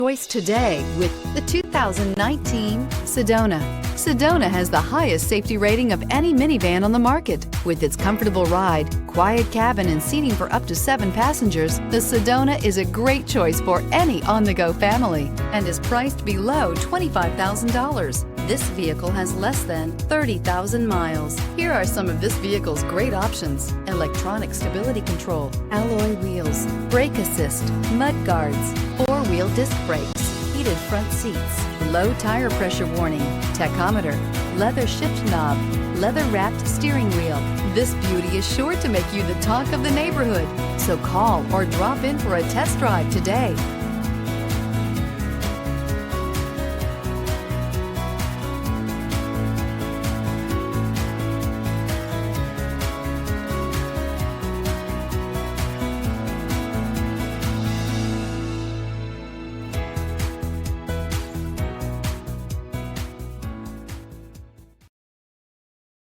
Choice today with the 2019 Sedona. Sedona has the highest safety rating of any minivan on the market. With its comfortable ride, quiet cabin, and seating for up to 7 passengers, the Sedona is a great choice for any on-the-go family and is priced below $25,000. This vehicle has less than 30,000 miles. Here are some of this vehicle's great options: electronic stability control, alloy wheels, brake assist, mud guards, 4-wheel disc brakes, heated front seats, low tire pressure warning, tachometer, leather shift knob, leather-wrapped steering wheel. This beauty is sure to make you the talk of the neighborhood. So call or drop in for a test drive today.